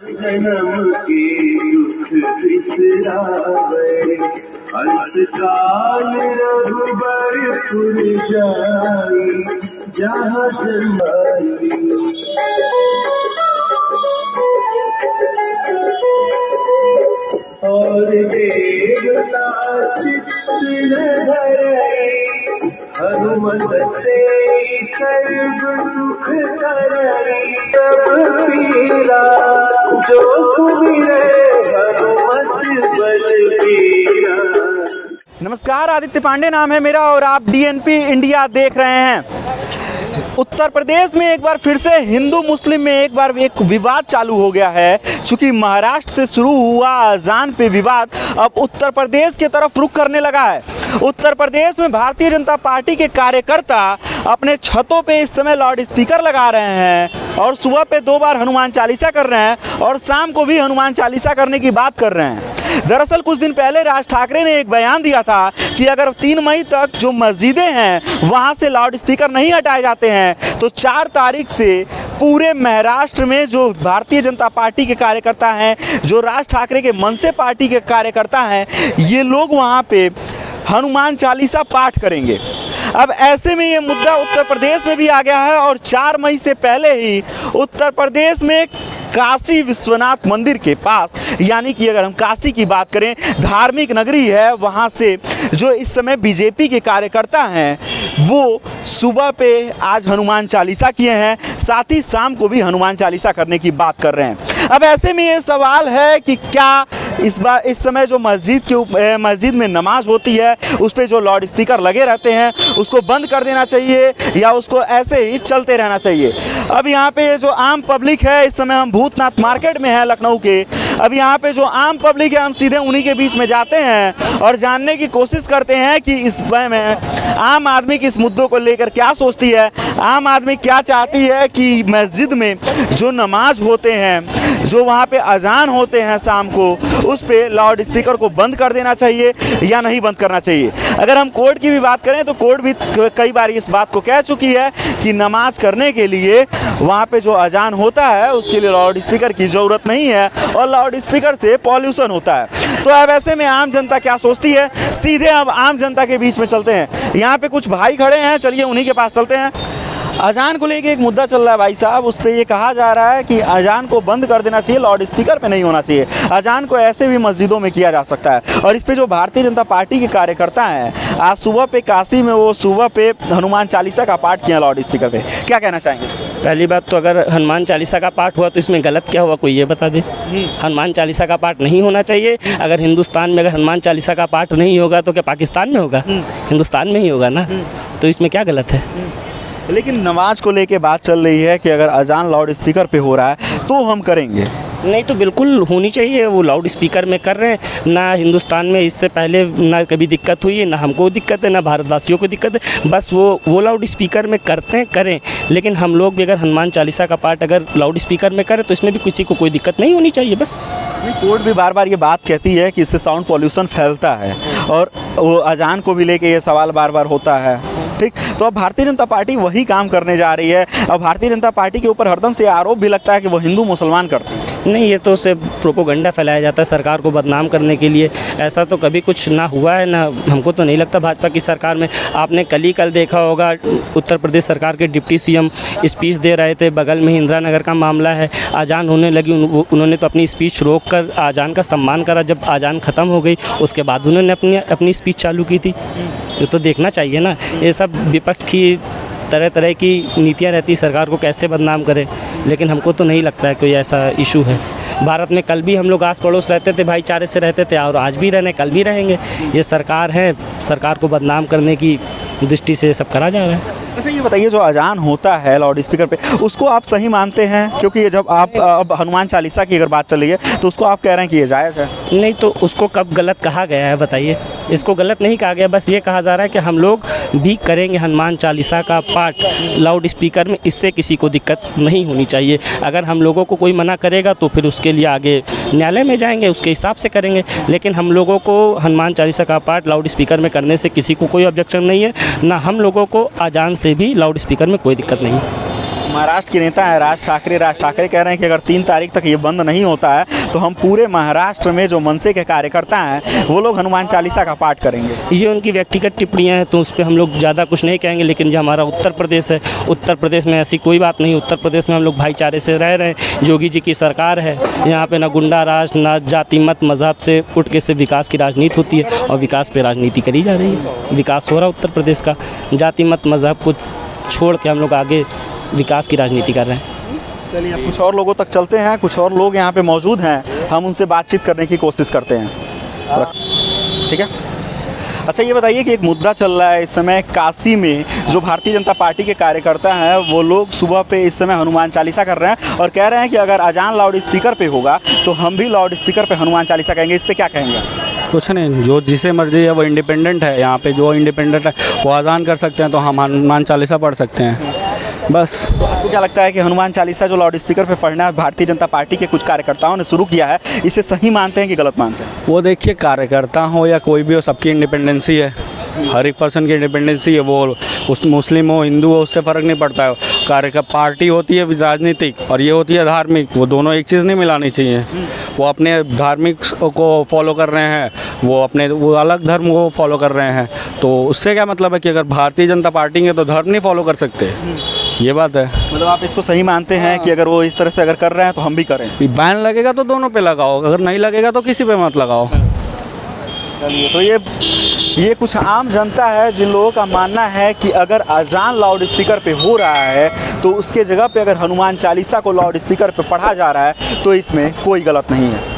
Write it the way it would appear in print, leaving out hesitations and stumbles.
जन्म के दुख बिसरावे, अंतकाल रघुबरपुर जाई, जहाँ जन्माई। और देवता चित्त धरई, हनुमत से सर्व सुख करई। पीरा जो सुमिरे हनुमत बलबीरा। नमस्कार, आदित्य पांडे नाम है मेरा और आप डीएनपी इंडिया देख रहे हैं। उत्तर प्रदेश में एक बार फिर से हिंदू मुस्लिम में एक बार एक विवाद चालू हो गया है। चूँकि महाराष्ट्र से शुरू हुआ अजान पे विवाद अब उत्तर प्रदेश की तरफ रुख करने लगा है। उत्तर प्रदेश में भारतीय जनता पार्टी के कार्यकर्ता अपने छतों पे इस समय लाउड स्पीकर लगा रहे हैं और सुबह पे 2 बार हनुमान चालीसा कर रहे हैं और शाम को भी हनुमान चालीसा करने की बात कर रहे हैं। दरअसल कुछ दिन पहले राज ठाकरे ने एक बयान दिया था कि अगर 3 मई तक जो मस्जिदें हैं वहां से लाउड स्पीकर नहीं हटाए जाते हैं तो 4 तारीख से पूरे महाराष्ट्र में जो भारतीय जनता पार्टी के कार्यकर्ता हैं, जो राज ठाकरे के मनसे पार्टी के कार्यकर्ता हैं, ये लोग वहां पे हनुमान चालीसा पाठ करेंगे। अब ऐसे में ये मुद्दा उत्तर प्रदेश में भी आ गया है और 4 मई से पहले ही उत्तर प्रदेश में काशी विश्वनाथ मंदिर के पास, यानी कि अगर हम काशी की बात करें, धार्मिक नगरी है, वहाँ से जो इस समय बीजेपी के कार्यकर्ता हैं वो सुबह पे आज हनुमान चालीसा किए हैं, साथ ही शाम को भी हनुमान चालीसा करने की बात कर रहे हैं। अब ऐसे में ये सवाल है कि क्या इस समय जो मस्जिद में नमाज होती है उस पर जो लाउड स्पीकर लगे रहते हैं उसको बंद कर देना चाहिए या उसको ऐसे ही चलते रहना चाहिए। अब यहाँ पे जो आम पब्लिक है, इस समय हम भूतनाथ मार्केट में हैं लखनऊ के। अब यहाँ पे जो आम पब्लिक है हम सीधे उन्हीं के बीच में जाते हैं और जानने की कोशिश करते हैं कि इस में आम आदमी की इस मुद्दों को लेकर क्या सोचती है, आम आदमी क्या चाहती है कि मस्जिद में जो नमाज होते हैं, जो वहाँ पे अजान होते हैं शाम को, उस पे लाउड स्पीकर को बंद कर देना चाहिए या नहीं बंद करना चाहिए। अगर हम कोर्ट की भी बात करें तो कोर्ट भी कई बार इस बात को कह चुकी है कि नमाज करने के लिए वहाँ पे जो अजान होता है उसके लिए लाउड स्पीकर की ज़रूरत नहीं है और लाउड स्पीकर से पॉल्यूशन होता है। तो अब ऐसे में आम जनता क्या सोचती है, सीधे अब आम जनता के बीच में चलते हैं। यहाँ पे कुछ भाई खड़े हैं, चलिए उन्हीं के पास चलते हैं। अजान को लेके एक मुद्दा चल रहा है भाई साहब, उस पर ये कहा जा रहा है कि अजान को बंद कर देना चाहिए, लाउड स्पीकर पे नहीं होना चाहिए। अजान को ऐसे भी मस्जिदों में किया जा सकता है और इस पे जो भारतीय जनता पार्टी के कार्यकर्ता हैं आज सुबह पे काशी में वो सुबह पे हनुमान चालीसा का पाठ किया लाउड स्पीकर पे, क्या कहना चाहेंगे? पहली बात तो अगर हनुमान चालीसा का पाठ हुआ तो इसमें गलत क्या हुआ, कोई ये बता दे। हनुमान चालीसा का पाठ नहीं होना चाहिए। अगर हिंदुस्तान में अगर हनुमान चालीसा का पाठ नहीं होगा तो क्या पाकिस्तान में होगा? हिंदुस्तान में ही होगा ना, तो इसमें क्या गलत है? लेकिन नमाज को लेके बात चल रही है कि अगर अजान लाउड स्पीकर पे हो रहा है तो हम करेंगे। नहीं तो बिल्कुल होनी चाहिए, वो लाउड स्पीकर में कर रहे हैं ना। हिंदुस्तान में इससे पहले ना कभी दिक्कत हुई है, ना हमको दिक्कत है, ना भारतवासियों को दिक्कत है। बस वो लाउड स्पीकर में करते हैं, करें, लेकिन हम लोग भी अगर हनुमान चालीसा का पाठ अगर लाउड स्पीकर में करें तो इसमें भी किसी को कोई दिक्कत नहीं होनी चाहिए। बस कोर्ट भी बार बार ये बात कहती है कि इससे साउंड पॉल्यूशन फैलता है और वो अजान को भी लेके ये सवाल बार बार होता है। ठीक, तो अब भारतीय जनता पार्टी वही काम करने जा रही है। अब भारतीय जनता पार्टी के ऊपर हरदम से आरोप भी लगता है कि वो हिंदू मुसलमान करती है। नहीं, ये तो उससे प्रोपोगंडा फैलाया जाता है सरकार को बदनाम करने के लिए। ऐसा तो कभी कुछ ना हुआ है, ना हमको तो नहीं लगता भाजपा की सरकार में। आपने कल देखा होगा उत्तर प्रदेश सरकार के डिप्टी सीएम स्पीच दे रहे थे, बगल में इंदिरा नगर का मामला है, अजान होने लगी, उन्होंने तो अपनी स्पीच रोक कर अजान का सम्मान करा। जब अजान ख़त्म हो गई उसके बाद उन्होंने अपनी स्पीच चालू की थी। ये तो देखना चाहिए ना। ये सब विपक्ष की तरह तरह की नीतियाँ रहती सरकार को कैसे बदनाम करे, लेकिन हमको तो नहीं लगता है कोई ऐसा इशू है। भारत में कल भी हम लोग आस पड़ोस रहते थे, भाईचारे से रहते थे और आज भी रहने, कल भी रहेंगे। ये सरकार है, सरकार को बदनाम करने की दृष्टि से सब करा जा रहा है। अच्छा ये बताइए, जो अजान होता है लाउड स्पीकर पे, उसको आप सही मानते हैं? क्योंकि जब आप अब हनुमान चालीसा की अगर बात चल रही है तो उसको आप कह रहे हैं कि ये जायज़ है। नहीं तो उसको कब गलत कहा गया है बताइए? इसको गलत नहीं कहा गया, बस ये कहा जा रहा है कि हम लोग भी करेंगे हनुमान चालीसा का पाठ लाउड स्पीकर में, इससे किसी को दिक्कत नहीं होनी चाहिए। अगर हम लोगों को कोई मना करेगा तो फिर उसके लिए आगे न्यायालय में जाएंगे, उसके हिसाब से करेंगे। लेकिन हम लोगों को हनुमान चालीसा का पाठ लाउड स्पीकर में करने से किसी को कोई ऑब्जेक्शन नहीं है, ना हम लोगों को अजान से भी लाउड स्पीकर में कोई दिक्कत नहीं। महाराष्ट्र के नेता हैं राज ठाकरे कह रहे हैं कि अगर 3 तारीख तक ये बंद नहीं होता है तो हम पूरे महाराष्ट्र में जो मनसे के कार्यकर्ता हैं वो लोग हनुमान चालीसा का पाठ करेंगे। ये उनकी व्यक्तिगत टिप्पणियां हैं, तो उस पर हम लोग ज़्यादा कुछ नहीं कहेंगे। लेकिन जो हमारा उत्तर प्रदेश है, उत्तर प्रदेश में ऐसी कोई बात नहीं। उत्तर प्रदेश में हम लोग भाईचारे से रह रहे हैं। योगी जी की सरकार है, यहाँ पे ना गुंडा राज, ना जाति मत मज़हब से उठ के सिर्फ विकास की राजनीति होती है और विकास पे राजनीति करी जा रही है। विकास हो रहा है उत्तर प्रदेश का, जाति मत मज़हब को छोड़ के हम लोग आगे विकास की राजनीति कर रहे हैं। चलिए अब कुछ और लोगों तक चलते हैं, कुछ और लोग यहाँ पे मौजूद हैं, हम उनसे बातचीत करने की कोशिश करते हैं। ठीक है, अच्छा ये बताइए कि एक मुद्दा चल रहा है इस समय काशी में, जो भारतीय जनता पार्टी के कार्यकर्ता हैं वो लोग सुबह पे इस समय हनुमान चालीसा कर रहे हैं और कह रहे हैं कि अगर अजान लाउड स्पीकर पे होगा तो हम भी लाउड स्पीकर पे हनुमान चालीसा कहेंगे। इस पे क्या कहेंगे? कुछ नहीं, जो जिसे मर्जी है वो इंडिपेंडेंट है। यहाँ पे जो इंडिपेंडेंट है वो अजान कर सकते हैं, तो हम हनुमान चालीसा पढ़ सकते हैं बस। तो आपको क्या लगता है कि हनुमान चालीसा जो लाउड स्पीकर पे पढ़ना भारतीय जनता पार्टी के कुछ कार्यकर्ताओं ने शुरू किया है, इसे सही मानते हैं कि गलत मानते हैं? वो देखिए, कार्यकर्ता हो या कोई भी हो, सबकी इंडिपेंडेंसी है, हर एक पर्सन की इंडिपेंडेंसी है। वो उस मुस्लिम हो हिंदू हो उससे फ़र्क नहीं पड़ता है। पार्टी होती है राजनीतिक और ये होती है धार्मिक, वो दोनों एक चीज़ नहीं मिलानी चाहिए। वो अपने धार्मिक को फॉलो कर रहे हैं, वो अलग धर्म को फॉलो कर रहे हैं, तो उससे क्या मतलब है कि अगर भारतीय जनता पार्टी है तो धर्म नहीं फॉलो कर सकते, ये बात है। मतलब आप इसको सही मानते हैं कि अगर वो इस तरह से अगर कर रहे हैं तो हम भी करें? बैन लगेगा तो दोनों पे लगाओ, अगर नहीं लगेगा तो किसी पे मत लगाओ। चलिए, तो ये कुछ आम जनता है जिन लोगों का मानना है कि अगर अजान लाउड स्पीकर पे हो रहा है तो उसके जगह पे अगर हनुमान चालीसा को लाउड स्पीकर पे पढ़ा जा रहा है तो इसमें कोई गलत नहीं है।